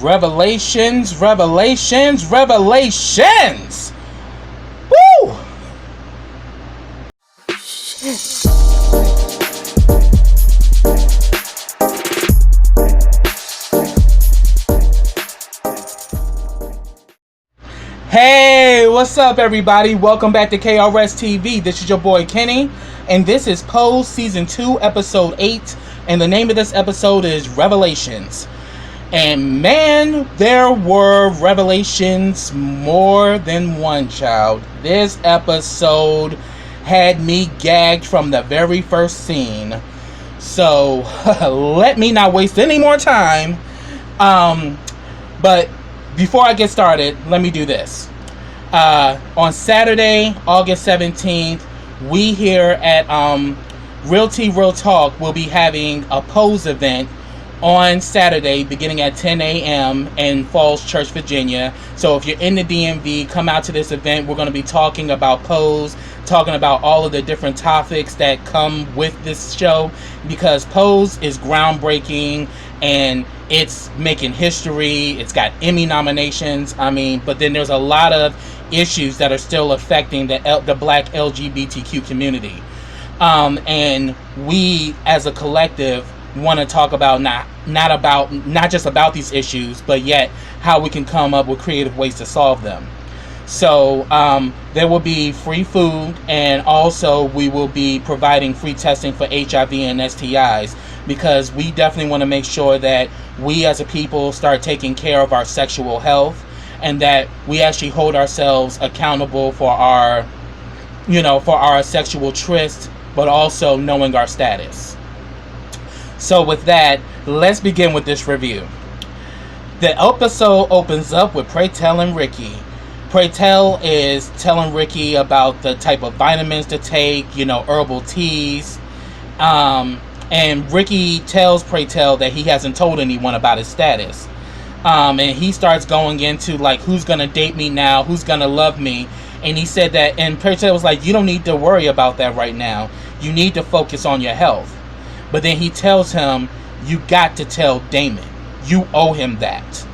Revelations, revelations, revelations! Woo! Hey, what's up everybody? Welcome back to KRS TV. This is your boy Kenny, and this is Pose Season 2, Episode 8, and the name of this episode is Revelations. And man, there were revelations more than one, child. This episode had me gagged from the very first scene. So, let me not waste any more time. But before I get started, let me do this. On Saturday, August 17th, we here at Real Tea Real Talk will be having a Pose event on Saturday beginning at 10 a.m. in Falls Church, Virginia. So if you're in the DMV, come out to this event. We're going to be talking about Pose, talking about all of the different topics that come with this show, because Pose is groundbreaking and it's making history. It's got Emmy nominations. But then there's a lot of issues that are still affecting the black LGBTQ community. And we as a collective want to talk about not just about these issues, but yet how we can come up with creative ways to solve them. So there will be free food, and also we will be providing free testing for HIV and STIs, because we definitely want to make sure that we as a people start taking care of our sexual health, and that we actually hold ourselves accountable for our sexual tryst, but also knowing our status. So with that, let's begin with this review. The episode opens up with Pray Tell and Ricky. Pray Tell is telling Ricky about the type of vitamins to take, herbal teas. And Ricky tells Pray Tell that he hasn't told anyone about his status. And he starts going into like, who's gonna date me now? Who's gonna love me? And he said that, and Pray Tell was like, you don't need to worry about that right now. You need to focus on your health. But then he tells him, you got to tell Damon. You owe him that.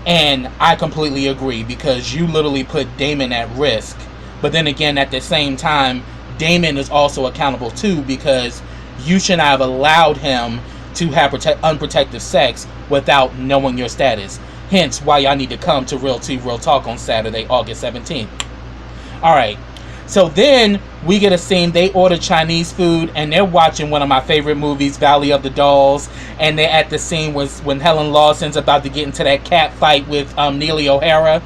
And I completely agree, because you literally put Damon at risk. But then again, at the same time, Damon is also accountable too, because you should not have allowed him to have unprotected sex without knowing your status. Hence why y'all need to come to Real Tea Real Talk on Saturday, August 17th. Alright. So then we get a scene. They order Chinese food, and they're watching one of my favorite movies, Valley of the Dolls. And they're at the scene when Helen Lawson's about to get into that cat fight with Neely O'Hara.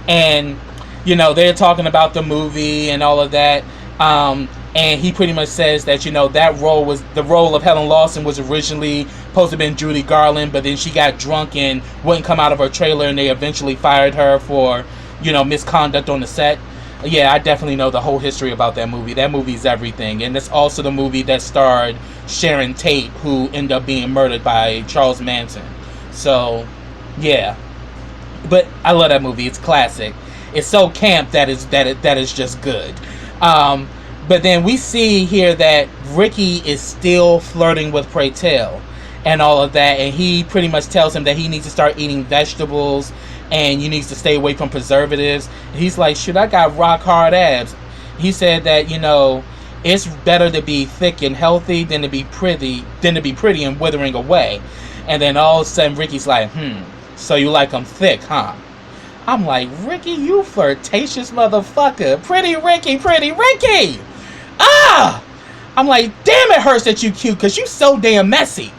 And, they're talking about the movie and all of that. And he pretty much says that, that the role of Helen Lawson was originally supposed to have been Judy Garland, but then she got drunk and wouldn't come out of her trailer, and they eventually fired her for, misconduct on the set. Yeah, I definitely know the whole history about that movie. That movie's everything. And it's also the movie that starred Sharon Tate, who ended up being murdered by Charles Manson. So, yeah. But I love that movie. It's classic. It's so camp that is just good. But then we see here that Ricky is still flirting with Pray Tell and all of that. And he pretty much tells him that he needs to start eating vegetables, and you need to stay away from preservatives. He's like, shoot, I got rock hard abs. He said that, it's better to be thick and healthy than to be pretty and withering away. And then all of a sudden Ricky's like, so you like them thick, huh? I'm like, Ricky, you flirtatious motherfucker. Pretty Ricky. Ah! I'm like, damn, it hurts that you cute, because you so damn messy.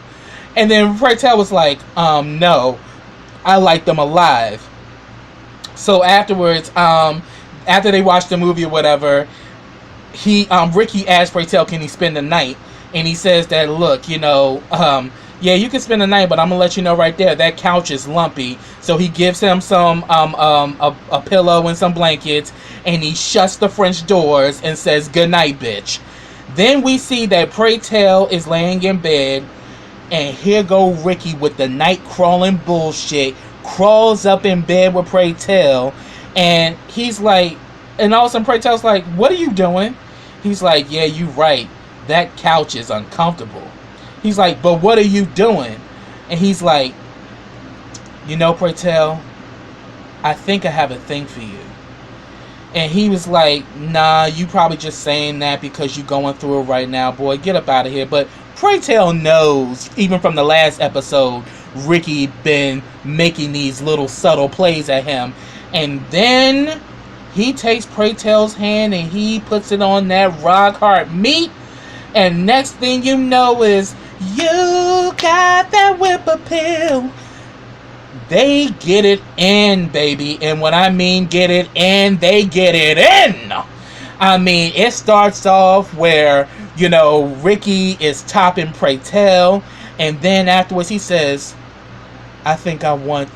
And then Pray Tell was like, no, I like them alive. So afterwards, after they watched the movie or whatever, Ricky asked Pray Tell, can he spend the night? And he says that, look, yeah, you can spend the night, but I'm gonna let you know right there, that couch is lumpy. So he gives him some a pillow and some blankets, and he shuts the French doors and says, good night, bitch. Then we see that Pray Tell is laying in bed, and here go Ricky with the night crawling bullshit, crawls up in bed with Pray Tell, and he's like, and all of a sudden Pray Tell's like, what are you doing? He's like, yeah, you right, that couch is uncomfortable. He's like, but what are you doing? And he's like, you know, Pray Tell, I think I have a thing for you. And he was like, nah, you probably just saying that because you're going through it right now, boy. Get up out of here. But Pray Tell knows, even from the last episode, Ricky been making these little subtle plays at him. And then he takes Pray Tell's hand and he puts it on that rock hard meat. And next thing you know is, you got that whip appeal. They get it in, baby. And when I mean get it in, they get it in. I mean, it starts off where, you know, Ricky is topping Pray Tell. And then afterwards he says, I think I want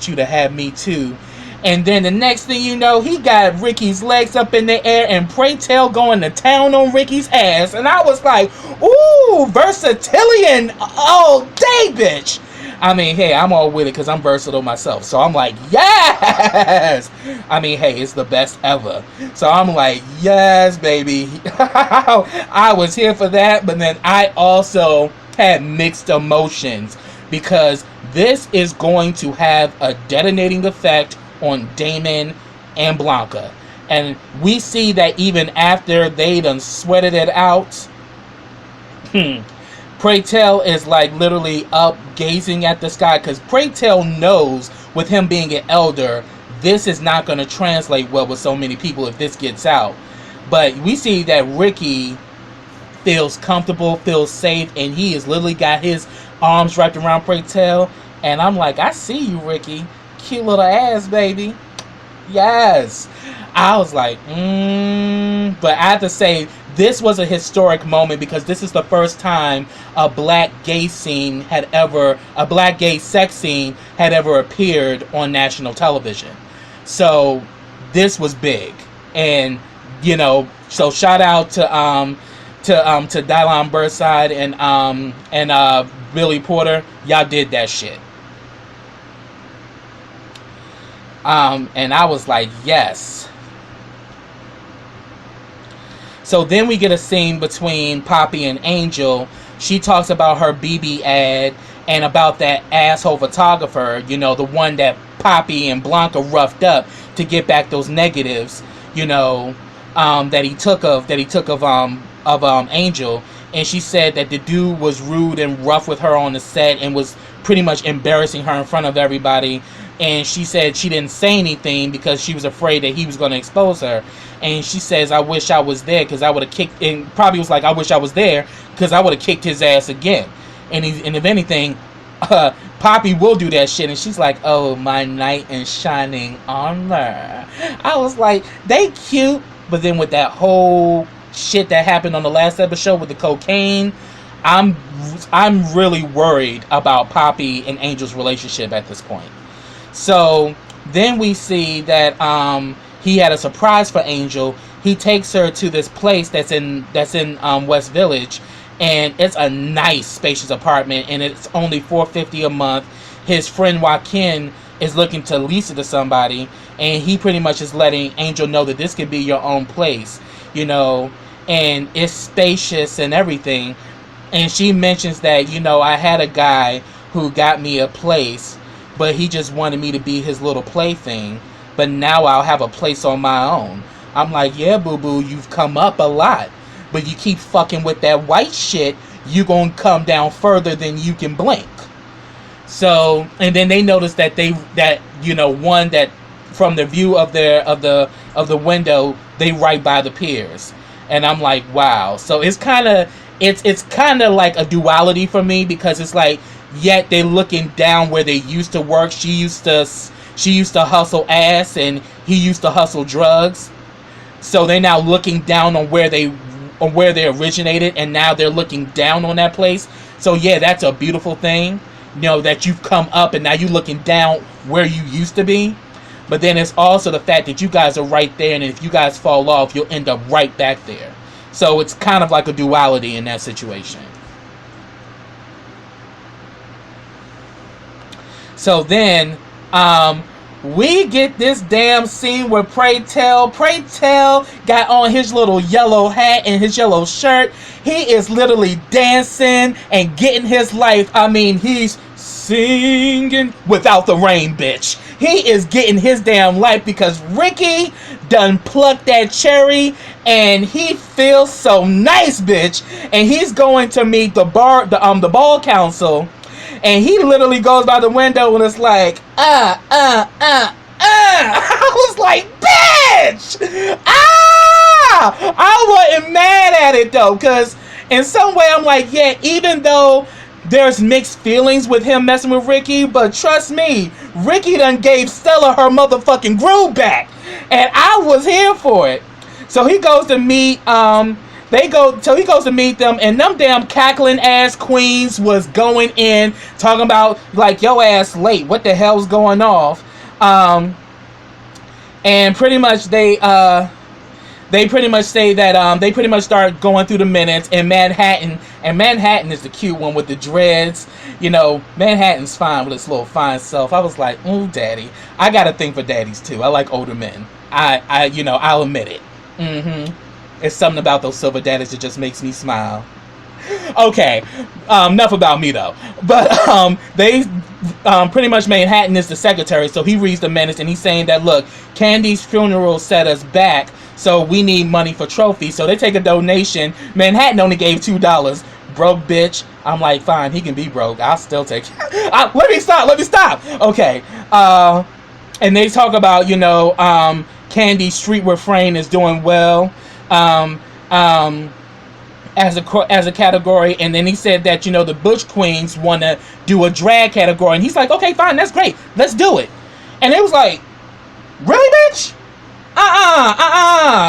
you to have me too. And then the next thing you know, he got Ricky's legs up in the air and Pray Tell going to town on Ricky's ass. And I was like, ooh, versatillion all day, bitch. I mean, hey, I'm all with it because I'm versatile myself. So I'm like, yes! I mean, hey, it's the best ever. So I'm like, yes, baby. I was here for that, but then I also had mixed emotions because this is going to have a detonating effect on Damon and Blanca. And we see that even after they done sweated it out, Pray Tell is like literally up gazing at the sky because Pray Tell knows with him being an elder, this is not going to translate well with so many people if this gets out. But we see that Ricky feels comfortable, feels safe, and he has literally got his arms wrapped around Pray Tell. And I'm like, I see you, Ricky. Cute little ass, baby. Yes. I was like, But I have to say, this was a historic moment because this is the first time a black gay sex scene had ever appeared on national television. So this was big. And, you know, so shout out to Dylan Burnside and Billy Porter. Y'all did that shit. And I was like, yes. So then we get a scene between Poppy and Angel. She talks about her BB ad and about that asshole photographer, you know, the one that Poppy and Blanca roughed up to get back those negatives, you know, that he took of Angel. And she said that the dude was rude and rough with her on the set and was pretty much embarrassing her in front of everybody. And she said she didn't say anything because she was afraid that he was going to expose her. And she says, I wish I was there because I would have kicked, and probably was like, I wish I was there because I would have kicked his ass again. And if anything, Poppy will do that shit. And she's like, oh, my knight in shining armor. I was like, they cute. But then with that whole shit that happened on the last episode with the cocaine, I'm really worried about Poppy and Angel's relationship at this point. So then we see that he had a surprise for Angel. He takes her to this place that's in West Village, and it's a nice, spacious apartment, and it's only $450 a month. His friend Joaquin is looking to lease it to somebody, and he pretty much is letting Angel know that this could be your own place, you know, and it's spacious and everything. And she mentions that, you know, I had a guy who got me a place, but he just wanted me to be his little plaything. But now I'll have a place on my own. I'm like, yeah, boo-boo, you've come up a lot. But you keep fucking with that white shit, you gonna come down further than you can blink. So, and then they notice that one that from the view of the window, they right by the piers. And I'm like, wow. So it's kind of like a duality for me because it's like, yet they're looking down where they used to work. She used to hustle ass and he used to hustle drugs. So they're now looking down on where they originated, and now they're looking down on that place. So yeah, that's a beautiful thing. You know, that you've come up and now you're looking down where you used to be. But then it's also the fact that you guys are right there, and if you guys fall off, you'll end up right back there. So it's kind of like a duality in that situation. So then, we get this damn scene where Pray Tell got on his little yellow hat and his yellow shirt. He is literally dancing and getting his life. I mean, he's singing without the rain, bitch. He is getting his damn life because Ricky done plucked that cherry and he feels so nice, bitch. And he's going to meet the ball council, and he literally goes by the window and it's like, I was like, bitch! I wasn't mad at it though, because in some way I'm like, yeah, even though there's mixed feelings with him messing with Ricky, but trust me, Ricky done gave Stella her motherfucking groove back, and I was here for it. So he goes to meet he goes to meet them, and them damn cackling ass queens was going in talking about like, yo ass late, what the hell's going off? And pretty much they pretty much say that they pretty much start going through the minutes, and Manhattan is the cute one with the dreads. You know, Manhattan's fine with his little fine self. I was like, ooh, daddy. I got a thing for daddies too. I like older men. I'll admit it. It's something about those silver daddies that just makes me smile. Okay, enough about me though. But they pretty much Manhattan is the secretary, so he reads the minutes and he's saying that, look, Candy's funeral set us back, so we need money for trophies. So they take a donation. Manhattan only gave $2. Broke bitch. I'm like, fine, he can be broke. I'll still take it. Let me stop. Okay. And they talk about, Candy's street refrain is doing well. As a category, and then he said that the Butch Queens want to do a drag category, and he's like, okay, fine, that's great, let's do it. And it was like, really, bitch?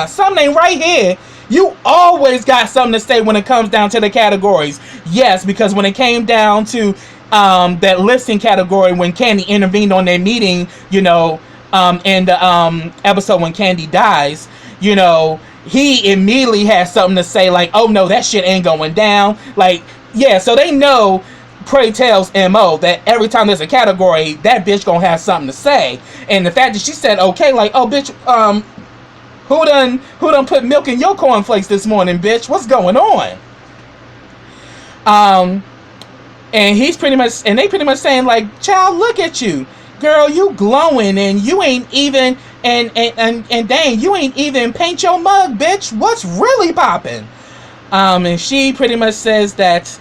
Something ain't right here. You always got something to say when it comes down to the categories. Yes, because when it came down to that listing category, when Candy intervened on their meeting, in the episode when Candy dies, he immediately has something to say, like, oh no, that shit ain't going down. Like, yeah, so they know Pray Tell's MO, that every time there's a category, that bitch gonna have something to say. And the fact that she said, okay, like, oh bitch, who done put milk in your cornflakes this morning, bitch? What's going on? And they pretty much saying, like, child, look at you. Girl, you glowing, and you ain't even, and dang, you ain't even paint your mug, bitch. What's really popping? And she pretty much says that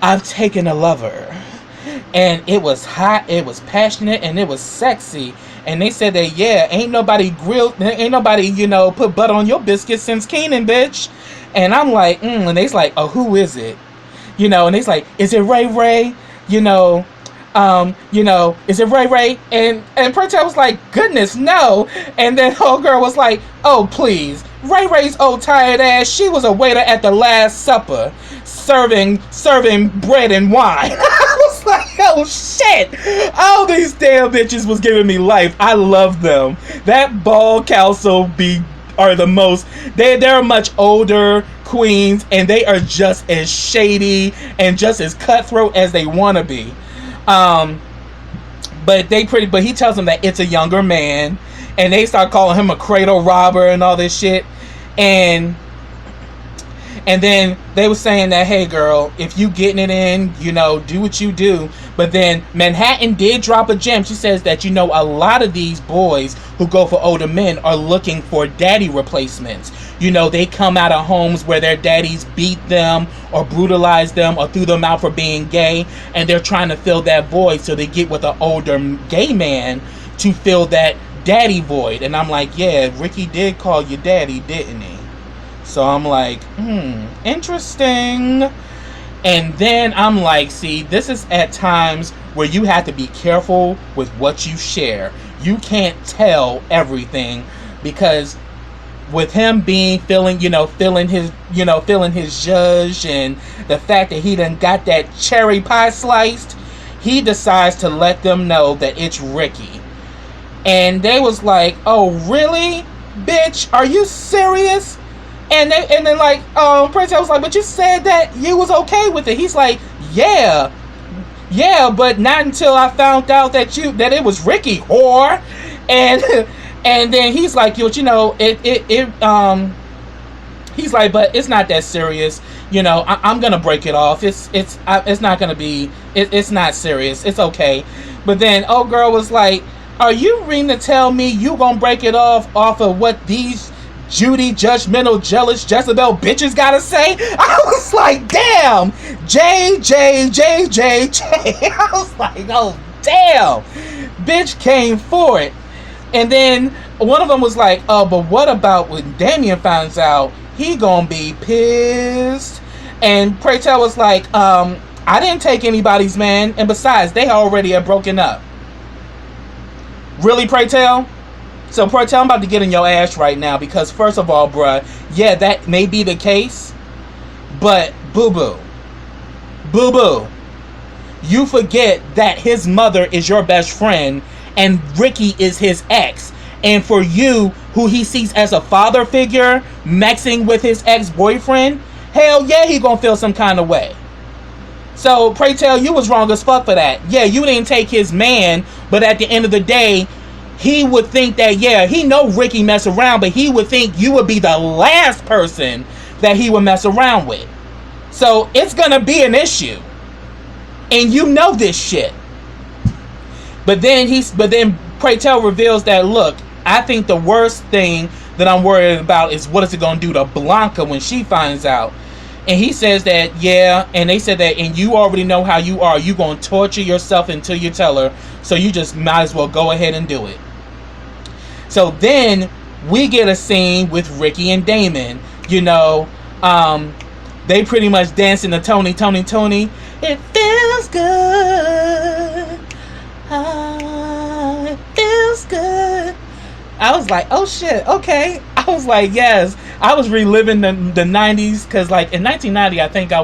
I've taken a lover, and it was hot, it was passionate, and it was sexy. And they said that, yeah, ain't nobody put butter on your biscuits since Keenan, bitch. And I'm like, and they's like, oh, who is it? And they's like, is it Ray Ray? Is it Ray Ray? And Pertel was like, goodness, no. And then old girl was like, oh, please. Ray Ray's old tired ass, she was a waiter at the Last Supper, serving bread and wine. I was like, oh shit. All these damn bitches was giving me life. I love them. That ball council are the most, they're much older queens, and they are just as shady and just as cutthroat as they want to be. But he tells them that it's a younger man, and they start calling him a cradle robber and all this shit. And then they were saying that, hey girl, if you getting it in, do what you do. But then Manhattan did drop a gem. She says that, a lot of these boys who go for older men are looking for daddy replacements. They come out of homes where their daddies beat them or brutalized them or threw them out for being gay, and they're trying to fill that void, so they get with an older gay man to fill that daddy void. And I'm like, yeah, Ricky did call you daddy, didn't he? So I'm like, interesting. And then I'm like, see, this is at times where you have to be careful with what you share. You can't tell everything, because with him feeling his zhuzh, and the fact that he done got that cherry pie sliced, he decides to let them know that it's Ricky. And they was like, oh really, bitch, are you serious? And then like, Prince was like, but you said that you was okay with it. He's like, yeah, but not until I found out that it was Ricky, whore. And then he's like, He's like, but it's not that serious. I'm gonna break it off. It's not gonna be. It's not serious. It's okay. But then old girl was like, are you reading to tell me you gonna break it off of what these Judy judgmental jealous Jezebel bitches gotta say? I was like, damn, J. I was like, oh damn, bitch came for it. And then one of them was like, oh, but what about when Damien finds out? He gonna be pissed. And Pray Tell was like, I didn't take anybody's man, and besides, they already have broken up. Really, Pray Tell? So Pray Tell, I'm about to get in your ass right now, because first of all, bruh, yeah, that may be the case, but boo-boo, you forget that his mother is your best friend, and Ricky is his ex. And for you, who he sees as a father figure, mexing with his ex-boyfriend, hell yeah, he gonna feel some kind of way. So, Pray Tell, you was wrong as fuck for that. Yeah, you didn't take his man, but at the end of the day, he would think that, yeah, he know Ricky mess around, but he would think you would be the last person that he would mess around with. So, it's gonna be an issue. And you know this shit. But then Pray Tell reveals that, look, I think the worst thing that I'm worried about is what is it going to do to Blanca when she finds out. And he says that, yeah, and they said that, and you already know how you are. You going to torture yourself until you tell her, so you just might as well go ahead and do it. So then we get a scene with Ricky and Damon. They pretty much dancing to Tony. It feels good. It feels good. I was like, oh shit, okay. I was like, yes. I was reliving the 90s, because like in 1990 I think I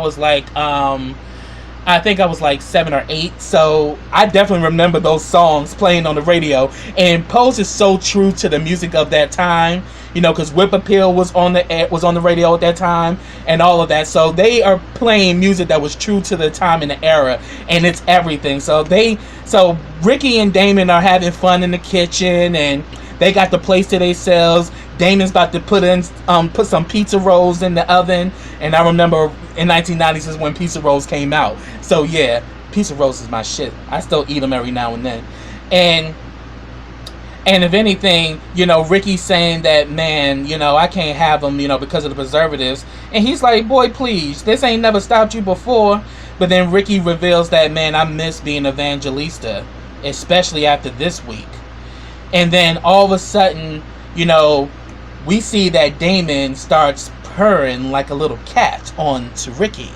was like 7 or 8, so I definitely remember those songs playing on the radio. And Pose is so true to the music of that time, because Whip Appeal was on the radio at that time and all of that. So they are playing music that was true to the time and the era, and it's everything. So Ricky and Damon are having fun in the kitchen, and they got the place to themselves. Damon's about to put some pizza rolls in the oven, and I remember in 1990s is when pizza rolls came out. So yeah, pizza rolls is my shit. I still eat them every now and then. And if anything, Ricky's saying that, man, I can't have them, because of the preservatives. And he's like, boy, please, this ain't never stopped you before. But then Ricky reveals that, man, I miss being Evangelista, especially after this week. And then all of a sudden, we see that Damon starts purring like a little cat on to Ricky.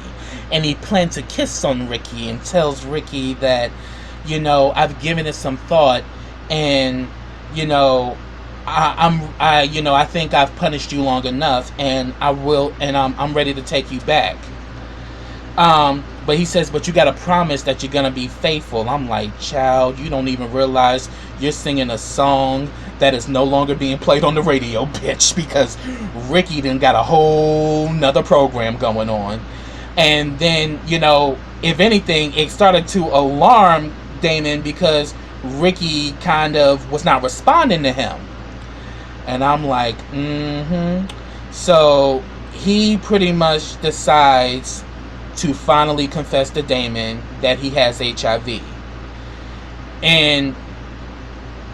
And he plants a kiss on Ricky and tells Ricky that, I've given it some thought, and, I think I've punished you long enough, and I'm ready to take you back. But he says, but you gotta promise that you're gonna be faithful. I'm like, child, you don't even realize you're singing a song that is no longer being played on the radio, bitch, because Ricky done got a whole nother program going on. And then, if anything, it started to alarm Damon, because Ricky kind of was not responding to him. And I'm like, So he pretty much decides to finally confess to Damon that he has HIV. And,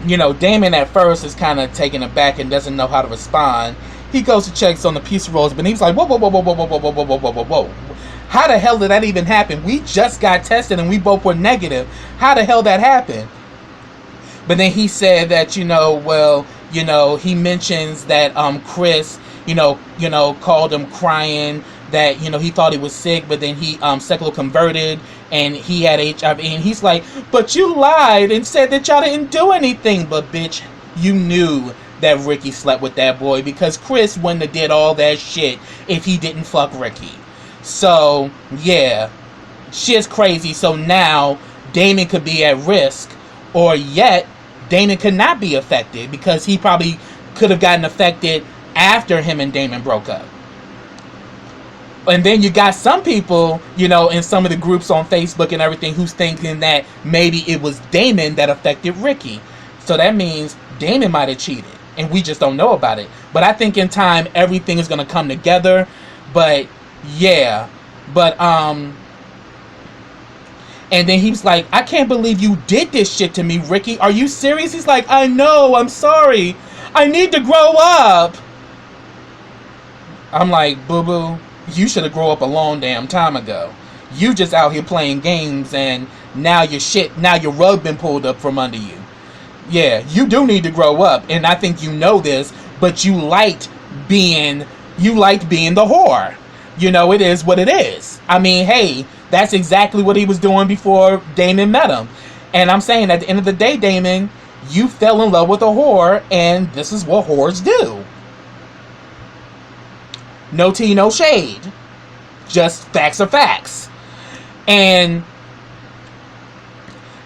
Damon at first is kind of taken aback and doesn't know how to respond. He goes to check on the pizza rolls, but he's like, whoa. How the hell did that even happen? We just got tested and we both were negative. How the hell that happened? But then he said that, he mentions that Chris, called him crying, that, he thought he was sick, but then he secular converted and he had HIV. And he's like, but you lied and said that y'all didn't do anything. But bitch, you knew that Ricky slept with that boy, because Chris wouldn't have did all that shit if he didn't fuck Ricky. So yeah, shit's crazy. So now Damon could be at risk, or yet Damon could not be affected, because he probably could have gotten affected after him and Damon broke up. And then you got some people, in some of the groups on Facebook and everything, who's thinking that maybe it was Damon that affected Ricky. So that means Damon might have cheated. and we just don't know about it. But I think in time everything is gonna come together. But yeah, but and then he was like, I can't believe you did this shit to me, Ricky. Are you serious? He's like, I know, I'm sorry. I need to grow up. I'm like, boo-boo, you should have grown up a long damn time ago. You just out here playing games, and now your rug been pulled up from under you. Yeah, you do need to grow up, and I think you know this, but you liked being the whore. You know, it is what it is. I mean, hey, that's exactly what he was doing before Damon met him. And I'm saying, at the end of the day, Damon, you fell in love with a whore, and this is what whores do. No tea, no shade. Just facts are facts. And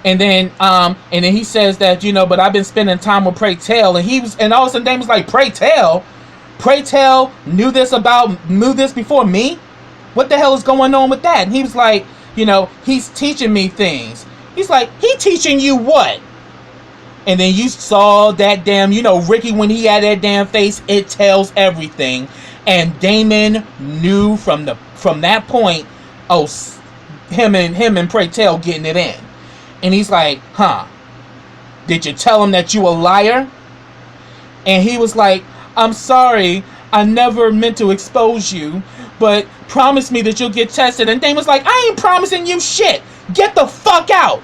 then he says that, you know, but I've been spending time with Pray Tell, and all of a sudden Damon's like, Pray Tell knew this before me? What the hell is going on with that? And he was like, you know, he's teaching me things. He's like, he teaching you what? And then you saw that damn, you know, Ricky, when he had that damn face, it tells everything. And Damon knew from that point, oh, him and Pray Tell getting it in. And he's like, huh, did you tell him that you a liar? And he was like, I'm sorry, I never meant to expose you, but promise me that you'll get tested. And Damon's like, I ain't promising you shit. Get the fuck out.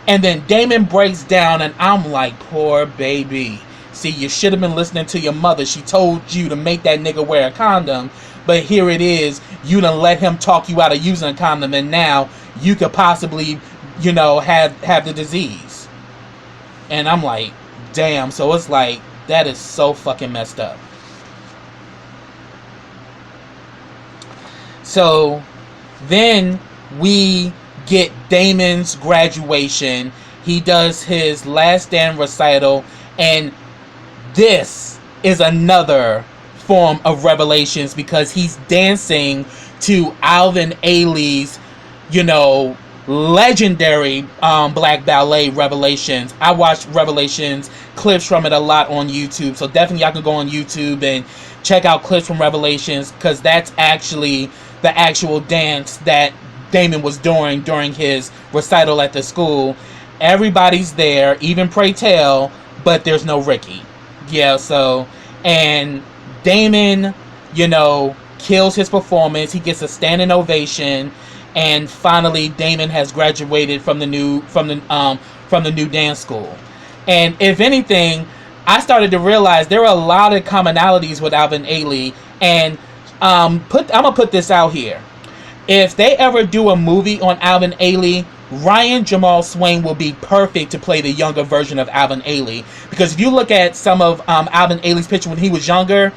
And then Damon breaks down, and I'm like, poor baby. See, you should have been listening to your mother. She told you to make that nigga wear a condom, but here it is. You done let him talk you out of using a condom, and now you could possibly, you know, have the disease. And I'm like, damn. So it's like, that is so fucking messed up. So then we get Damon's graduation. He does his last stand recital, and this is another form of revelations because he's dancing to Alvin Ailey's, you know, legendary black ballet, Revelations. I watched Revelations, clips from it a lot on YouTube, so definitely y'all can go on YouTube and check out clips from Revelations, because that's actually the actual dance that Damon was doing during his recital at the school. Everybody's there, even Pray Tell, but there's no Ricky. Yeah, so, and Damon, you know, kills his performance. He gets a standing ovation, and finally Damon has graduated from the new dance school. And if anything, I started to realize there are a lot of commonalities with Alvin Ailey, and I'm gonna put this out here. If they ever do a movie on Alvin Ailey, Ryan Jamal Swain will be perfect to play the younger version of Alvin Ailey. Because if you look at some of Alvin Ailey's picture when he was younger,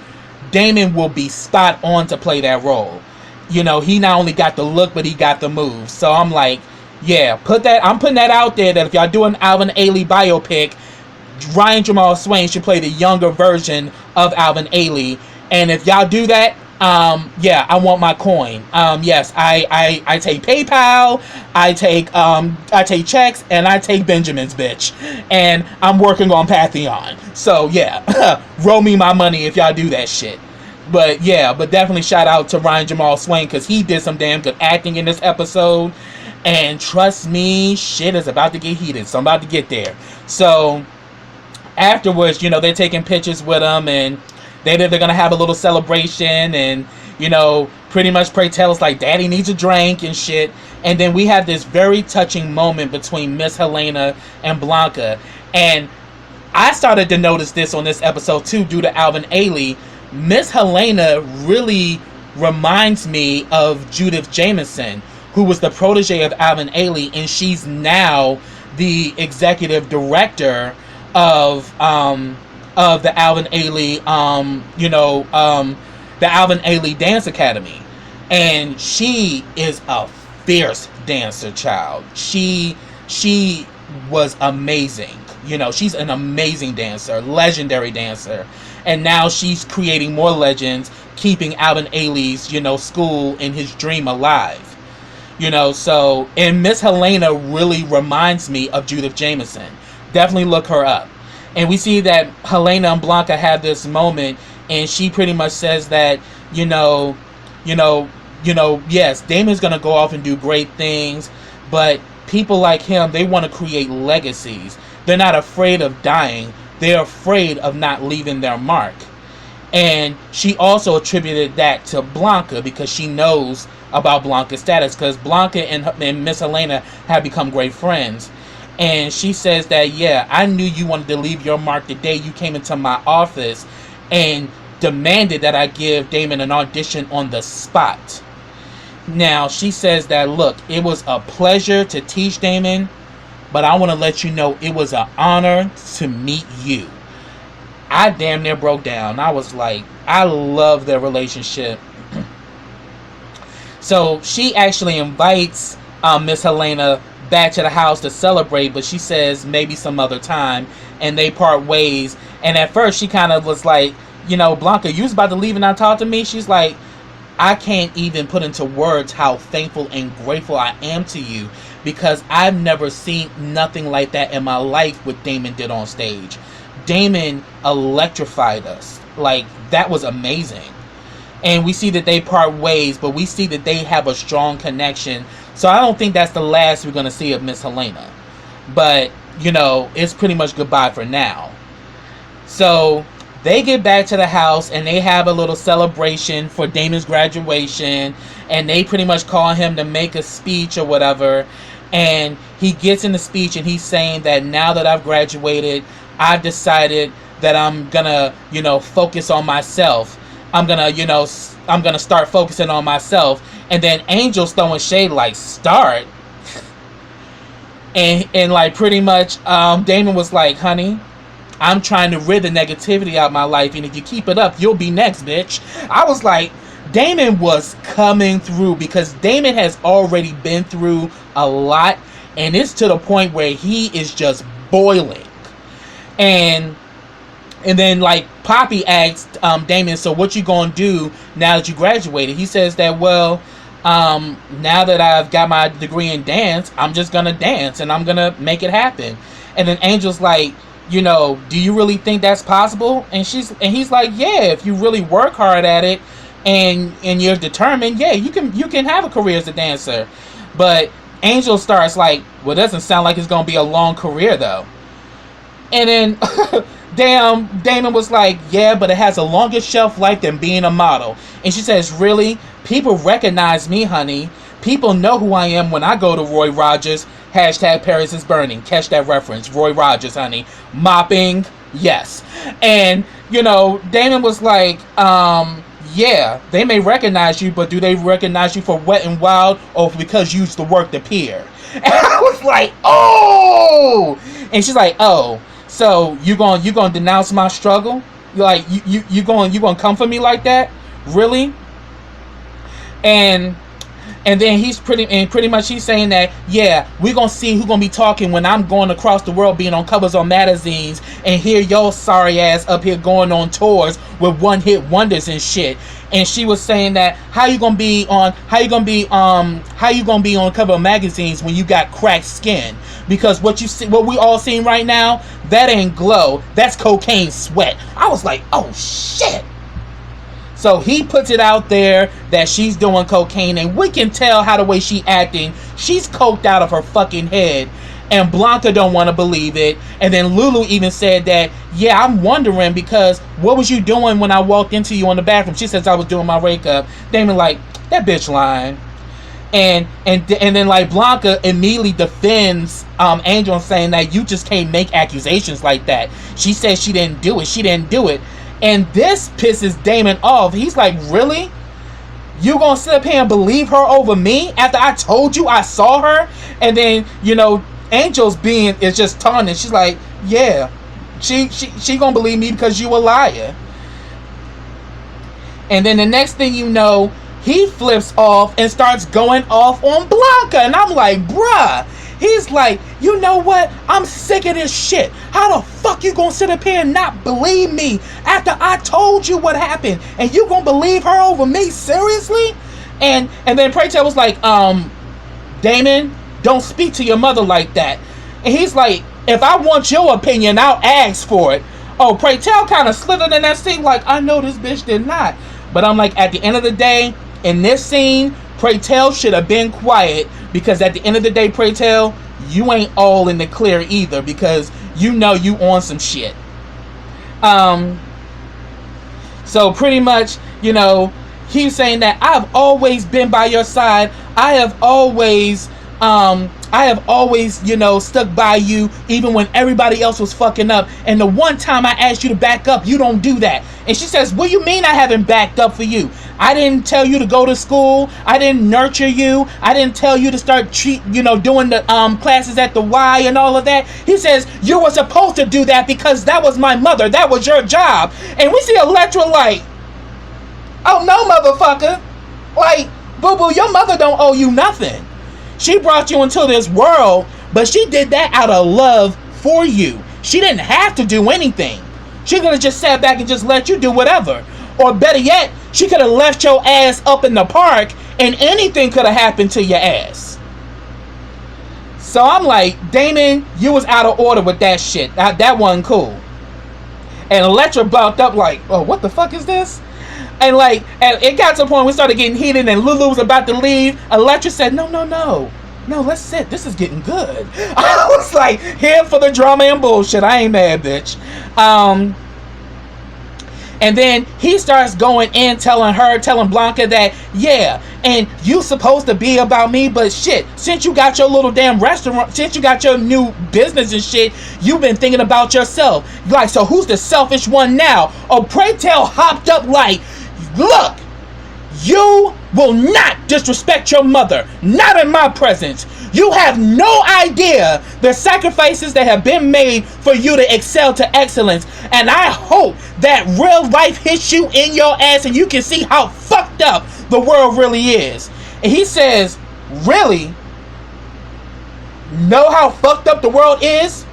Damon will be spot on to play that role. You know, he not only got the look, but he got the moves. So I'm like, yeah, I'm putting that out there, that if y'all do an Alvin Ailey biopic, Ryan Jamal Swain should play the younger version of Alvin Ailey. And if y'all do that, yeah, I want my coin. Yes, I take PayPal, I take checks, and I take Benjamin's, bitch. And I'm working on Patreon. So yeah, roll me my money if y'all do that shit. But yeah, but definitely shout out to Ryan Jamal Swain, because he did some damn good acting in this episode. And trust me, shit is about to get heated. So I'm about to get there. So afterwards, you know, they're taking pictures with him, and they're gonna have a little celebration, and you know, pretty much Pray Tell is like, Daddy needs a drink and shit. And then we have this very touching moment between Miss Helena and Blanca, and I started to notice this on this episode too, due to Alvin Ailey. Miss Helena really reminds me of Judith Jamison, who was the protege of Alvin Ailey, and she's now the executive director of the Alvin Ailey, the Alvin Ailey Dance Academy. And she is a fierce dancer, child. She was amazing. You know, she's an amazing dancer, legendary dancer. And now she's creating more legends, keeping Alvin Ailey's, you know, school and his dream alive. You know, so, and Miss Helena really reminds me of Judith Jamison. Definitely look her up. And we see that Helena and Blanca have this moment, and she pretty much says that, you know, you know, yes, Damon's gonna go off and do great things, but people like him, they want to create legacies. They're not afraid of dying. They're afraid of not leaving their mark. And she also attributed that to Blanca because she knows about Blanca's status, because Blanca and Miss Helena have become great friends. And she says that, yeah, I knew you wanted to leave your mark the day you came into my office and demanded that I give Damon an audition on the spot. Now, she says that, look, it was a pleasure to teach Damon, but I want to let you know it was an honor to meet you. I damn near broke down. I was like, I love their relationship. So she actually invites Miss Helena back to the house to celebrate, but she says maybe some other time, and they part ways. And at first she kind of was like, you know, Blanca, you was about to leave and not talk to me? She's like, I can't even put into words how thankful and grateful I am to you, because I've never seen nothing like that in my life what Damon did on stage. Damon electrified us. Like, that was amazing. And we see that they part ways, but we see that they have a strong connection. So I don't think that's the last we're going to see of Miss Helena. But, you know, it's pretty much goodbye for now. So they get back to the house and they have a little celebration for Damon's graduation. And they pretty much call him to make a speech or whatever. And he gets in the speech and he's saying that now that I've graduated, I've decided that I'm going to, you know, focus on myself. I'm gonna start focusing on myself. And then Angel's throwing shade like, start. And like pretty much Damon was like, honey, I'm trying to rid the negativity out of my life, and if you keep it up, you'll be next, bitch. I was like, Damon was coming through, because Damon has already been through a lot, and it's to the point where he is just boiling. And then, like, Poppy asked Damon, so what you gonna do now that you graduated? He says that, well, now that I've got my degree in dance, I'm just gonna dance and I'm gonna make it happen. And then Angel's like, you know, do you really think that's possible? And he's like, yeah, if you really work hard at it and you're determined, yeah, you can have a career as a dancer. But Angel starts like, well, it doesn't sound like it's gonna be a long career though. And then Damon was like, yeah, but it has a longer shelf life than being a model. And she says, really? People recognize me, honey. People know who I am when I go to Roy Rogers. Hashtag Paris is burning. Catch that reference. Roy Rogers, honey. Mopping. Yes. And, you know, Damon was like, yeah, they may recognize you, but do they recognize you for Wet and Wild or because you used to work the pier? And I was like, oh! And she's like, oh. So you gonna denounce my struggle? Like you gonna come for me like that? Really? And then he's pretty much he's saying that, yeah, we're gonna see who's gonna be talking when I'm going across the world, being on covers on magazines, and here your sorry ass up here going on tours with one hit wonders and shit. And she was saying that how you gonna be on cover of magazines when you got cracked skin? Because what we all seeing right now, that ain't glow, that's cocaine sweat. I was like, oh shit. So he puts it out there that she's doing cocaine, and we can tell how the way she acting, she's coked out of her fucking head. And Blanca don't want to believe it. And then Lulu even said that, yeah, I'm wondering, because what was you doing when I walked into you in the bathroom? She says I was doing my makeup. Damon like, that bitch lying. And then like Blanca immediately defends Angel, saying that you just can't make accusations like that. She says she didn't do it. And this pisses Damon off. He's like, really? You gonna sit up here and believe her over me after I told you I saw her? And then, you know, Angel's being is just taunting. She's like, yeah, she gonna believe me because you a liar. And then the next thing you know, he flips off and starts going off on Blanca. And I'm like, bruh. He's like, you know what? I'm sick of this shit. How the fuck you gonna sit up here and not believe me after I told you what happened? And you gonna believe her over me? Seriously? And then Pray Tell was like, Damon, don't speak to your mother like that. And he's like, If I want your opinion, I'll ask for it. Oh, Pray Tell kind of slithered in that scene like, I know this bitch did not. But I'm like, at the end of the day, in this scene, Pray Tell should have been quiet, because at the end of the day, Pray Tell, you ain't all in the clear either, because you know you on some shit. So pretty much, you know, he's saying that I've always been by your side. I have always, you know, stuck by you even when everybody else was fucking up. And the one time I asked you to back up, you don't do that. And she says, what do you mean I haven't backed up for you? I didn't tell you to go to school. I didn't nurture you. I didn't tell you to start doing the classes at the Y and all of that. He says, you were supposed to do that because that was my mother. That was your job. And we see Elektra like, oh no, motherfucker. Like, boo-boo, your mother don't owe you nothing. She brought you into this world, but she did that out of love for you. She didn't have to do anything. She could have just sat back and just let you do whatever. Or better yet, she could have left your ass up in the park and anything could have happened to your ass. So I'm like, Damon, you was out of order with that shit. That wasn't cool. And Elektra bumped up like, oh, what the fuck is this? And like, and it got to the point we started getting heated and Lulu was about to leave. Elektra said, no, let's sit. This is getting good. I was like, here for the drama and bullshit. I ain't mad, bitch. And then he starts going in, telling Blanca that, yeah, and you supposed to be about me, but shit, since you got your little damn restaurant, since you got your new business and shit, you've been thinking about yourself. Like, so who's the selfish one now? Oh, Pray Tell hopped up like, look, you will not disrespect your mother, not in my presence. You have no idea the sacrifices that have been made for you to excel to excellence. And I hope that real life hits you in your ass and you can see how fucked up the world really is. And he says, really? Know how fucked up the world is?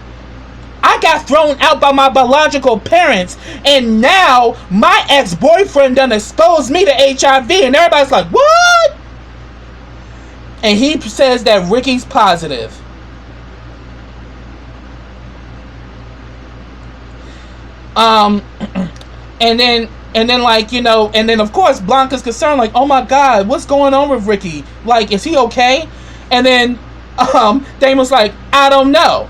I got thrown out by my biological parents, and now my ex-boyfriend done exposed me to HIV, and everybody's like, what? And he says that Ricky's positive. And then like, you know, and then of course Blanca's concerned, like, oh my God, what's going on with Ricky? Like, is he okay? And then Damon's like, I don't know.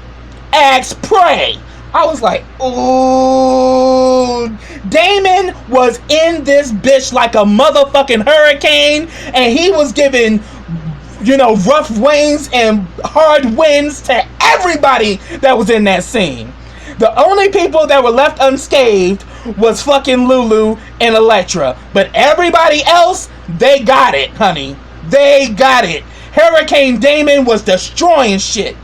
Ask Pray. I was like, ooh. Damon was in this bitch like a motherfucking hurricane, and he was giving, you know, rough winds and hard winds to everybody that was in that scene. The only people that were left unscathed was fucking Lulu and Elektra. But everybody else, they got it, honey. They got it. Hurricane Damon was destroying shit.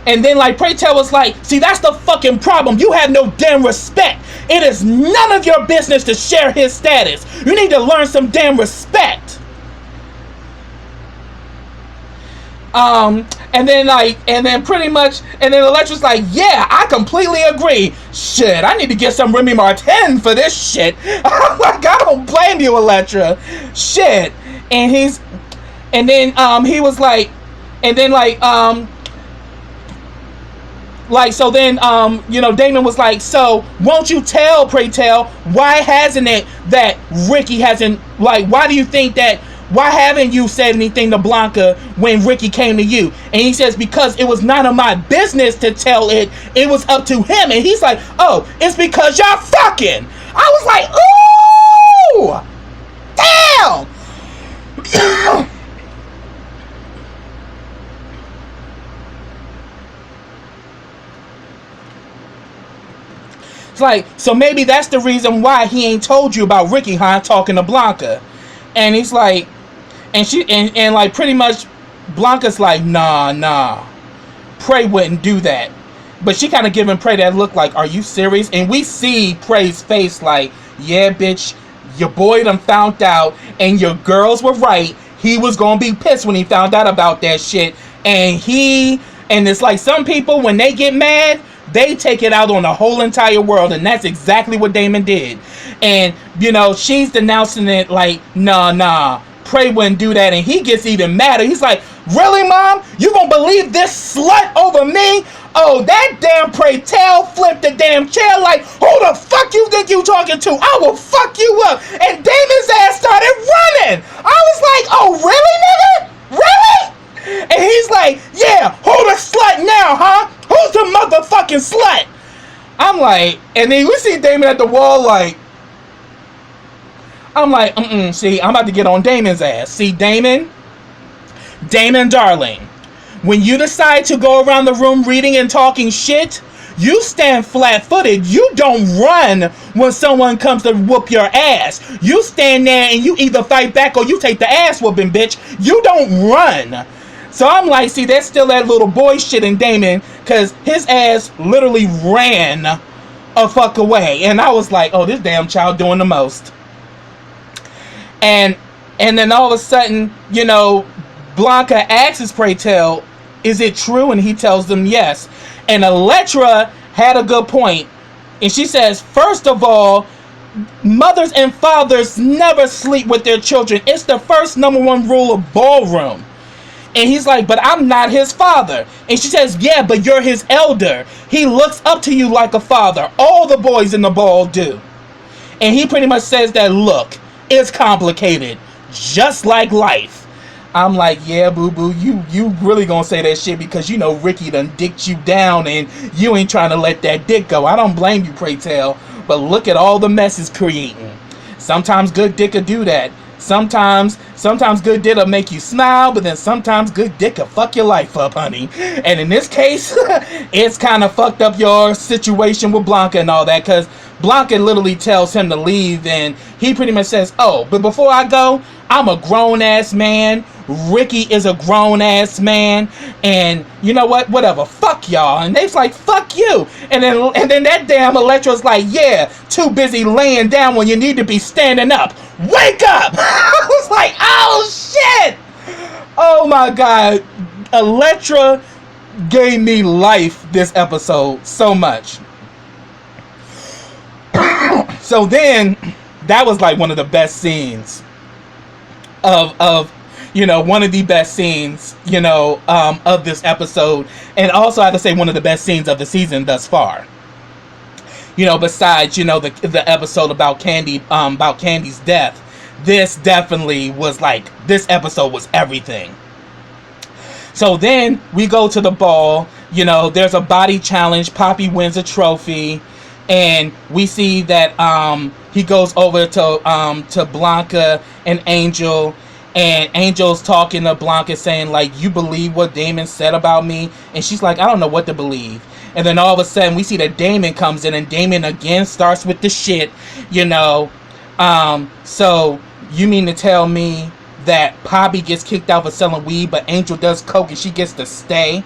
And then like Pray Tell was like, see, that's the fucking problem. You have no damn respect. It is none of your business to share his status. You need to learn some damn respect. And then pretty much, and then Electra's like, yeah, I completely agree. Shit, I need to get some Remy Martin for this shit. I'm like, I don't blame you, Elektra. Shit. And then he was like, and then so then, you know, Damon was like, so won't you tell, Pray Tell, why hasn't it that Ricky hasn't, like, why do you think that, why haven't you said anything to Blanca when Ricky came to you? And he says, because it was none of my business to tell it. It was up to him. And he's like, oh, it's because y'all fucking. I was like, ooh, damn. It's like, so maybe that's the reason why he ain't told you about Ricky, huh? Talking to Blanca. And he's like, and like pretty much Blanca's like, nah. Pray wouldn't do that. But she kind of giving Pray that look like, are you serious? And we see Pray's face like, yeah, bitch, your boy done found out and your girls were right. He was gonna be pissed when he found out about that shit. And it's like some people, when they get mad, they take it out on the whole entire world, and that's exactly what Damon did. And, you know, she's denouncing it like, nah, Prey wouldn't do that, and he gets even madder. He's like, really, Mom? You gonna believe this slut over me? Oh, that damn Prey tail flipped the damn chair like, who the fuck you think you talking to? I will fuck you up. And Damon's ass started running. I was like, oh, really, nigga? Really? And he's like, yeah, who the slut now, huh? Who's the motherfucking slut? I'm like, and then we see Damon at the wall like, I'm like, see, I'm about to get on Damon's ass. See, Damon, darling, when you decide to go around the room reading and talking shit, you stand flat-footed. You don't run when someone comes to whoop your ass. You stand there and you either fight back or you take the ass whooping, bitch. You don't run. So I'm like, see, that's still that little boy shit in Damon, because his ass literally ran a fuck away. And I was like, oh, this damn child doing the most. And then all of a sudden, you know, Blanca asks Pray Tell, is it true? And he tells them yes. And Elektra had a good point. And she says, first of all, mothers and fathers never sleep with their children. It's the first #1 rule of ballroom. And he's like, but I'm not his father. And she says, yeah, but you're his elder. He looks up to you like a father. All the boys in the ball do. And he pretty much says that, look, it's complicated, just like life. I'm like, yeah, boo-boo, you really gonna say that shit because you know Ricky done dicked you down and you ain't trying to let that dick go. I don't blame you, Pray Tell, but look at all the mess it's creating. Sometimes good dick will do that. Sometimes good dick will make you smile, but then sometimes good dick will fuck your life up, honey. And in this case, it's kind of fucked up your situation with Blanca and all that, because Blanca literally tells him to leave, and he pretty much says, oh, but before I go, I'm a grown-ass man. Ricky is a grown-ass man, and you know what? Whatever. Fuck y'all. And they's like, fuck you. And then that damn Elektra's like, yeah, too busy laying down when you need to be standing up. Wake up! I was like, oh, shit! Oh, my God. Elektra gave me life this episode so much. So then, that was like one of the best scenes of you know, one of the best scenes, you know, of this episode. And also, I have to say, one of the best scenes of the season thus far. You know, besides, you know, the episode about Candy's death. This definitely was like, this episode was everything. So then, we go to the ball. You know, there's a body challenge. Poppy wins a trophy. And we see that he goes over to Blanca and Angel. And Angel's talking to Blanca saying, like, you believe what Damon said about me? And she's like, I don't know what to believe. And then all of a sudden, we see that Damon comes in, and Damon again starts with the shit, you know. So, you mean to tell me that Poppy gets kicked out for selling weed, but Angel does coke and she gets to stay?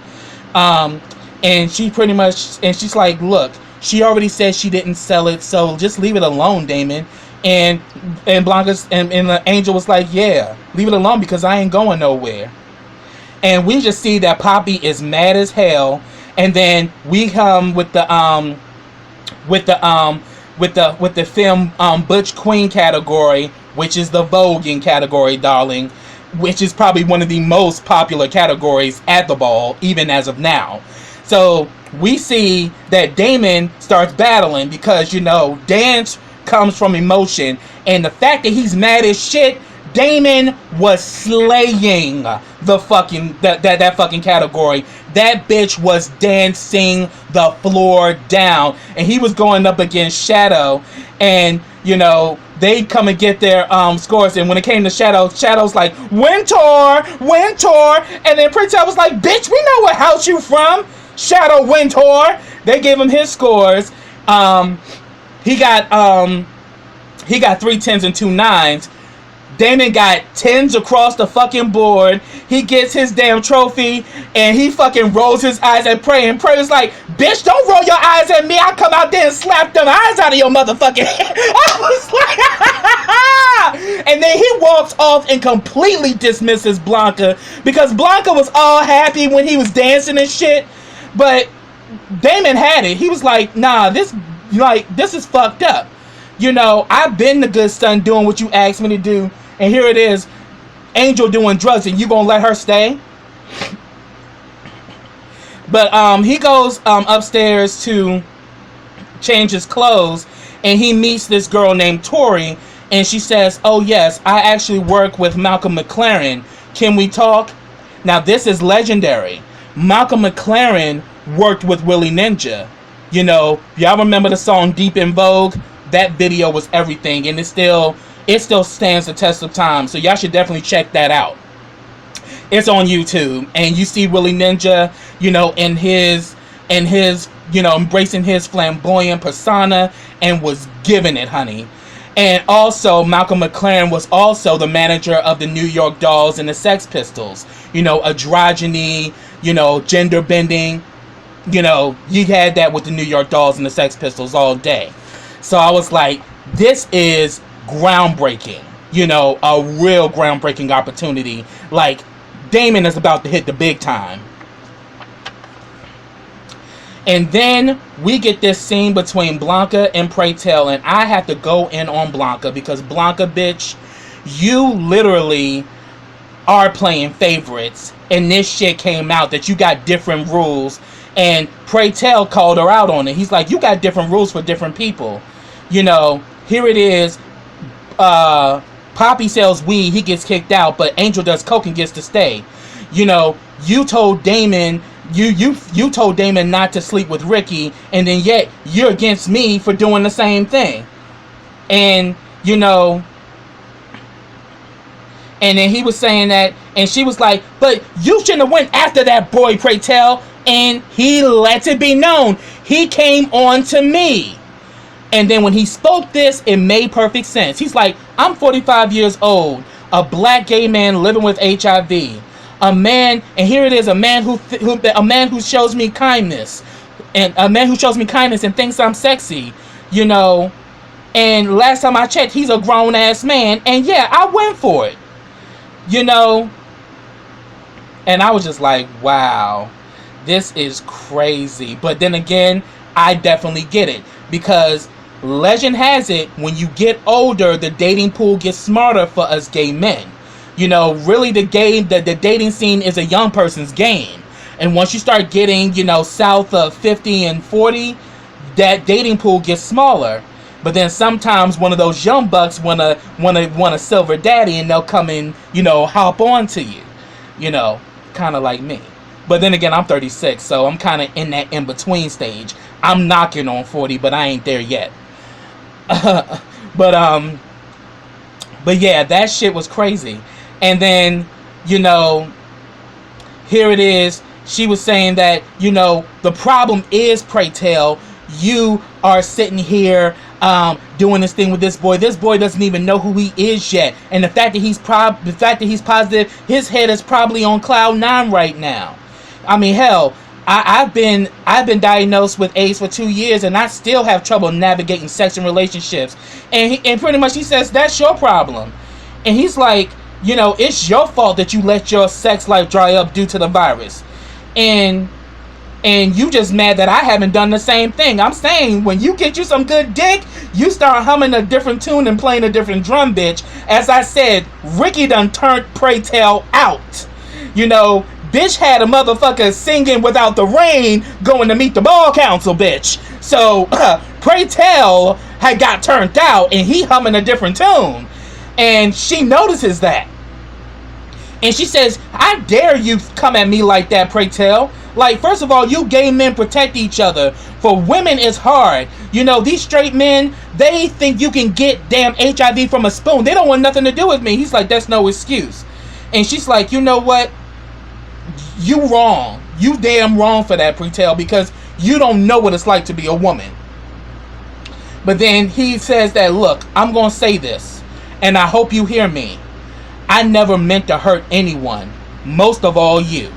And she pretty much, and she's like, look, she already said she didn't sell it, so just leave it alone, Damon. And Blanca's and the Angel was like, yeah, leave it alone because I ain't going nowhere. And we just see that Poppy is mad as hell. And then we come with the film Butch Queen category, which is the voguing category, darling, which is probably one of the most popular categories at the ball, even as of now. So we see that Damon starts battling because, you know, dance comes from emotion, and the fact that he's mad as shit, Damon was slaying the fucking that fucking category. That bitch was dancing the floor down, and he was going up against Shadow, and you know they come and get their scores. And when it came to Shadow, Shadow's like, Winter, and then Prince was like, bitch, we know what house you from, Shadow Winter. They gave him his scores. He got 3 10s and 2 9s. Damon got 10s across the fucking board. He gets his damn trophy, and he fucking rolls his eyes at Prey, and Prey was like, bitch, don't roll your eyes at me. I'll come out there and slap them eyes out of your motherfucking head. I was like, and then he walks off and completely dismisses Blanca, because Blanca was all happy when he was dancing and shit, but Damon had it. He was like, nah, this is fucked up. You know, I've been the good son doing what you asked me to do, and here it is. Angel doing drugs and you gonna let her stay? But he goes upstairs to change his clothes, and he meets this girl named Tori, and she says, oh yes, I actually work with Malcolm McLaren. Can we talk? Now this is legendary. Malcolm McLaren worked with Willie Ninja. You know, y'all remember the song Deep in Vogue? That video was everything, and it still stands the test of time. So y'all should definitely check that out. It's on YouTube, and you see Willie Ninja, you know, in his, you know, embracing his flamboyant persona, and was giving it, honey. And also, Malcolm McLaren was also the manager of the New York Dolls and the Sex Pistols. You know, androgyny, you know, gender bending. You know, you had that with the New York Dolls and the Sex Pistols all day. So I was like, this is groundbreaking. You know, a real groundbreaking opportunity. Like, Damon is about to hit the big time. And then we get this scene between Blanca and Pray Tell, and I have to go in on Blanca because Blanca, bitch, you literally are playing favorites, and this shit came out that you got different rules, and Pray Tell called her out on it. He's like, you got different rules for different people. You know, here it is, Poppy sells weed, he gets kicked out, but Angel does coke and gets to stay. You know, you told Damon, you told Damon not to sleep with Ricky, and then yet you're against me for doing the same thing. And, you know, and then he was saying that, and she was like, but you shouldn't have went after that boy, Pray Tell. And he let it be known, he came on to me. And then when he spoke this, it made perfect sense. He's like, I'm 45 years old, a black gay man living with HIV. A man, and here it is, a man who shows me kindness, and a man who shows me kindness and thinks I'm sexy, you know. And last time I checked, he's a grown ass man, and yeah, I went for it, you know. And I was just like, wow, this is crazy. But then again, I definitely get it, because legend has it, when you get older, the dating pool gets smarter for us gay men. You know, really the dating scene is a young person's game. And once you start getting, you know, south of 50 and 40, that dating pool gets smaller. But then sometimes one of those young bucks want a silver daddy, and they'll come and, you know, hop on to you. You know, kind of like me. But then again, I'm 36, so I'm kind of in that in-between stage. I'm knocking on 40, but I ain't there yet. But yeah, that shit was crazy. And then, you know, here it is. She was saying that, you know, the problem is, Pray Tell, you are sitting here doing this thing with this boy. This boy doesn't even know who he is yet. And the fact that he's positive, his head is probably on cloud 9 right now. I mean, hell, I've been diagnosed with AIDS for 2 years, and I still have trouble navigating sex and relationships. And pretty much he says, that's your problem. And he's like, you know, it's your fault that you let your sex life dry up due to the virus. And you just mad that I haven't done the same thing. I'm saying, when you get you some good dick, you start humming a different tune and playing a different drum, bitch. As I said, Ricky done turned Pray Tell out. You know, bitch had a motherfucker singing Without the Rain going to meet the ball council, bitch. So, Pray Tell had got turned out, and he humming a different tune. And she notices that. And she says, I dare you come at me like that, Pray Tell. Like, first of all, you gay men protect each other. For women, it's hard. You know, these straight men, they think you can get damn HIV from a spoon. They don't want nothing to do with me. He's like, that's no excuse. And she's like, you know what? You wrong. You damn wrong for that, Pray Tell, because you don't know what it's like to be a woman. But then he says that, look, I'm going to say this, and I hope you hear me. I never meant to hurt anyone, most of all you.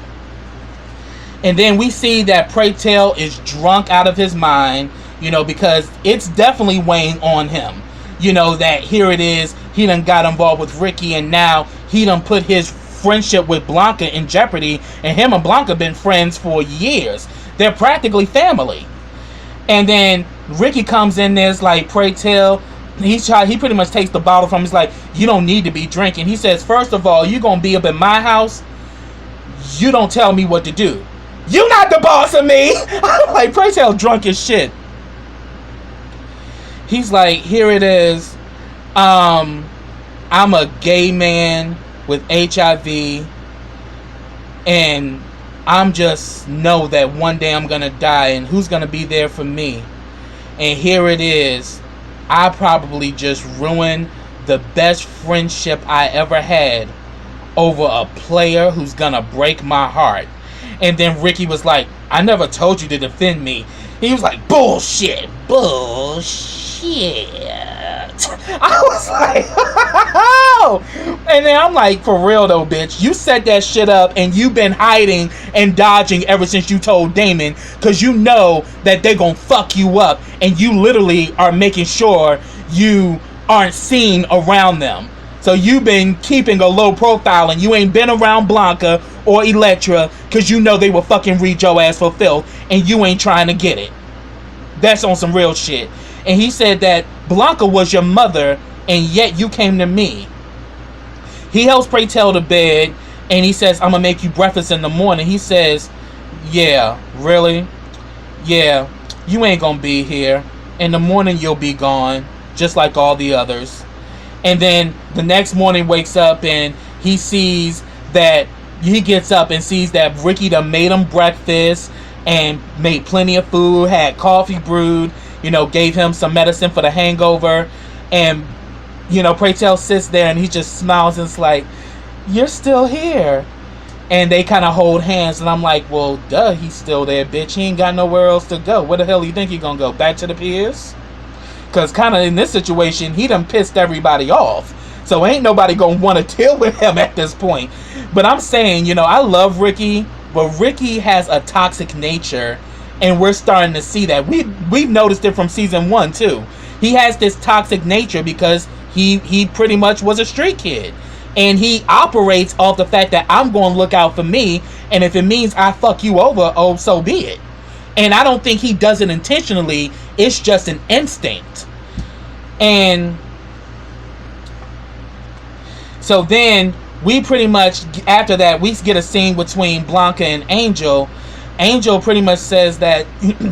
And then we see that Pray Tell is drunk out of his mind, you know, because it's definitely weighing on him. You know, that here it is, he done got involved with Ricky, and now he done put his friendship with Blanca in jeopardy, and him and Blanca been friends for years. They're practically family. And then Ricky comes in there's like, Pray Tell, he pretty much takes the bottle from him. He's like, you don't need to be drinking. He says, first of all, you're gonna be up in my house. You don't tell me what to do. You not the boss of me. I'm like, Pray Tell drunk as shit. He's like, here it is. I'm a gay man with HIV, and I'm just know that one day I'm gonna die, and who's gonna be there for me? And here it is. I probably just ruined the best friendship I ever had over a player who's gonna break my heart. And then Ricky was like, I never told you to defend me. He was like, bullshit. I was like, oh. And then I'm like, for real though, bitch, you set that shit up and you've been hiding and dodging ever since you told Damon, because you know that they're gonna fuck you up, and you literally are making sure you aren't seen around them. So you've been keeping a low profile, and you ain't been around Blanca or Elektra because you know they will fucking read your ass for filth, and you ain't trying to get it. That's on some real shit. And he said that Blanca was your mother, and yet you came to me. He helps Pray Tell to bed, and he says, I'm gonna make you breakfast in the morning. He says, yeah, really? Yeah, you ain't gonna be here. In the morning you'll be gone, just like all the others. And then the next morning wakes up and he sees that, he gets up and sees that Ricky done made him breakfast and made plenty of food, had coffee brewed, you know, gave him some medicine for the hangover. And, you know, Pray Tell sits there and he just smiles and it's like, you're still here. And they kind of hold hands, and I'm like, well, duh, he's still there, bitch. He ain't got nowhere else to go. Where the hell do you think he's gonna go? Back to the piers? Because kind of in this situation, he done pissed everybody off. So ain't nobody going to want to deal with him at this point. But I'm saying, you know, I love Ricky, but Ricky has a toxic nature, and we're starting to see that. We've noticed it from season 1 too. He has this toxic nature because he pretty much was a street kid. And he operates off the fact that I'm going to look out for me, and if it means I fuck you over, oh, so be it. And I don't think he does it intentionally. It's just an instinct. And so then we pretty much, after that, we get a scene between Blanca and Angel. Angel pretty much says that,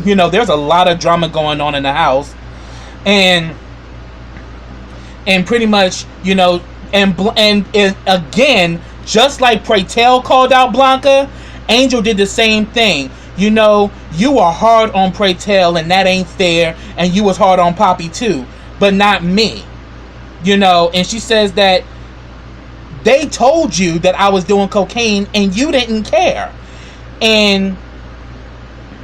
you know, there's a lot of drama going on in the house. And pretty much, you know, and again, just like Pray Tell called out Blanca, Angel did the same thing. You know, you are hard on Pray Tell, and that ain't fair, and you was hard on Poppy too, but not me. You know, and she says that they told you that I was doing cocaine and you didn't care. And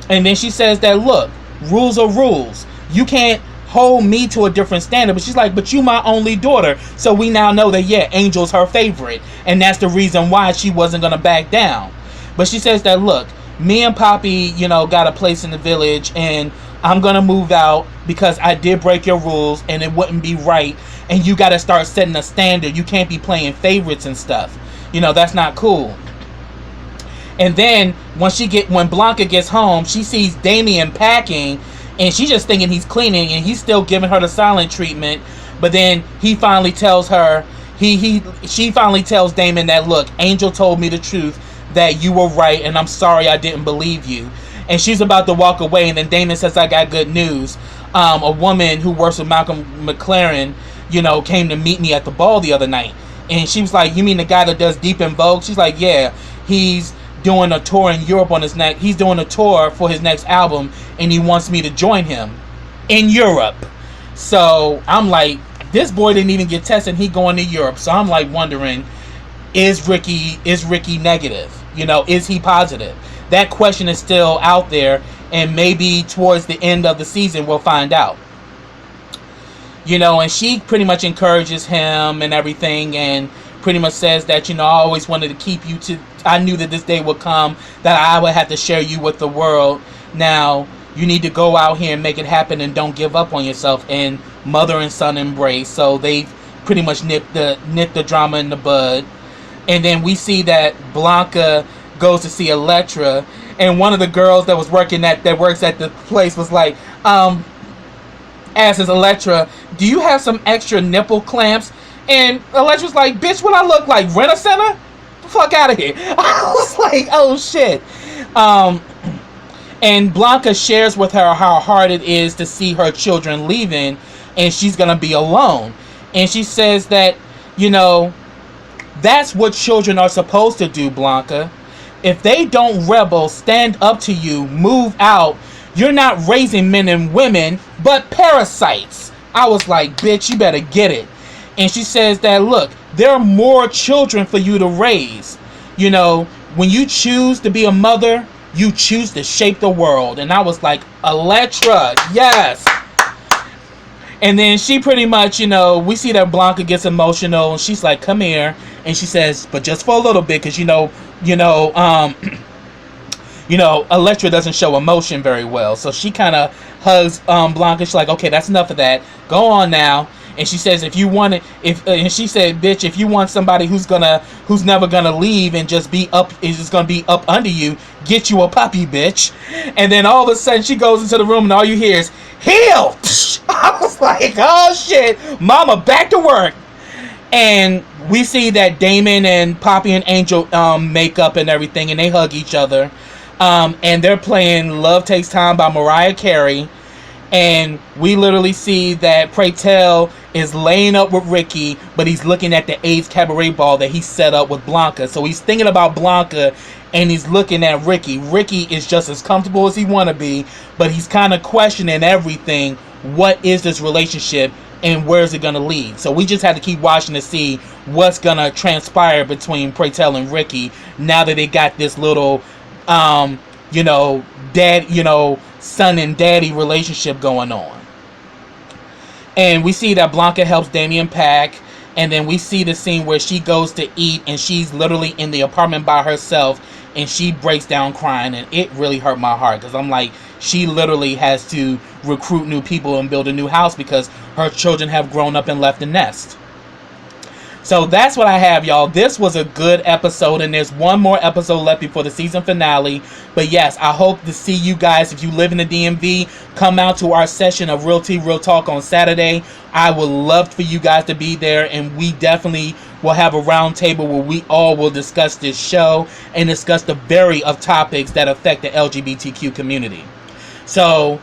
then she says that, look, rules are rules. You can't hold me to a different standard. But she's like, but you my only daughter. So we now know that, yeah, Angel's her favorite. And that's the reason why she wasn't going to back down. But she says that, look, me and Poppy, you know, got a place in the village, and I'm going to move out because I did break your rules and it wouldn't be right. And you got to start setting a standard. You can't be playing favorites and stuff. You know, that's not cool. And then when Blanca gets home, she sees Damien packing, and she's just thinking he's cleaning, and he's still giving her the silent treatment. But then he finally tells her, she finally tells Damon that, look, Angel told me the truth, that you were right, and I'm sorry I didn't believe you. And she's about to walk away, and then Damon says, I got good news. A woman who works with Malcolm McLaren, you know, came to meet me at the ball the other night. And she was like, you mean the guy that does Deep in Vogue? She's like, yeah, he's doing a tour in Europe on his next, he's doing a tour for his next album, and he wants me to join him in Europe. So I'm like, this boy didn't even get tested, he going to Europe. So I'm like wondering, is Ricky negative? You know, is he positive? That question is still out there, and maybe towards the end of the season we'll find out. You know, and she pretty much encourages him and everything, and pretty much says that, you know, I always wanted to keep you to, I knew that this day would come, that I would have to share you with the world. Now, you need to go out here and make it happen, and don't give up on yourself. And mother and son embrace. So they pretty much nipped the drama in the bud. And then we see that Blanca goes to see Elektra, and one of the girls that works at the place was like, asks Electra, do you have some extra nipple clamps? And Electra's like, bitch, what I look like, Rent-A-Center? The fuck out of here. I was like, oh shit. And Blanca shares with her how hard it is to see her children leaving, and she's gonna be alone. And she says that, you know, that's what children are supposed to do, Blanca. If they don't rebel, stand up to you, move out, you're not raising men and women, but parasites. I was like, bitch, you better get it. And she says that, look, there are more children for you to raise. You know, when you choose to be a mother, you choose to shape the world. And I was like, Electra, yes. And then she pretty much, you know, we see that Blanca gets emotional, and she's like, come here. And she says, but just for a little bit, because, you know, Electra doesn't show emotion very well. So she kind of hugs Blanca. She's like, okay, that's enough of that. Go on now. And she says, if you want it, and she said, bitch, if you want somebody who's never gonna leave and just be up, is just gonna be up under you, get you a puppy, bitch. And then all of a sudden she goes into the room and all you hear is, Hill! I was like, oh shit, mama, back to work. And we see that Damon and Poppy and Angel make up and everything, and they hug each other. And they're playing Love Takes Time by Mariah Carey. And we literally see that Pray Tell is laying up with Ricky, but he's looking at the AIDS cabaret ball that he set up with Blanca. So he's thinking about Blanca, and he's looking at Ricky. Ricky is just as comfortable as he want to be, but he's kind of questioning everything. What is this relationship, and where is it going to lead? So we just had to keep watching to see what's going to transpire between Pray Tell and Ricky now that they got this little, son and daddy relationship going on. And we see that Blanca helps Damien pack, and then we see the scene where she goes to eat, and she's literally in the apartment by herself, and she breaks down crying, and it really hurt my heart, because I'm like, she literally has to recruit new people and build a new house because her children have grown up and left the nest. So that's what I have, y'all. This was a good episode, and there's one more episode left before the season finale. But yes, I hope to see you guys. If you live in the DMV, come out to our session of Real Tea Real Talk on Saturday. I would love for you guys to be there, and we definitely will have a round table where we all will discuss this show and discuss the variety of topics that affect the LGBTQ community. So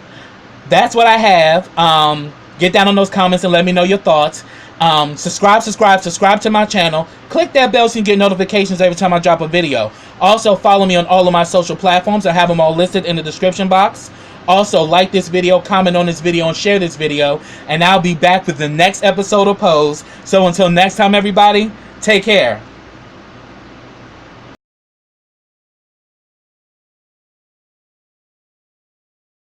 that's what I have. Get down on those comments and let me know your thoughts. Subscribe to my channel. Click that bell so you can get notifications every time I drop a video. Also, follow me on all of my social platforms. I have them all listed in the description box. Also, like this video, comment on this video, and share this video. And I'll be back with the next episode of Pose. So until next time, everybody, take care.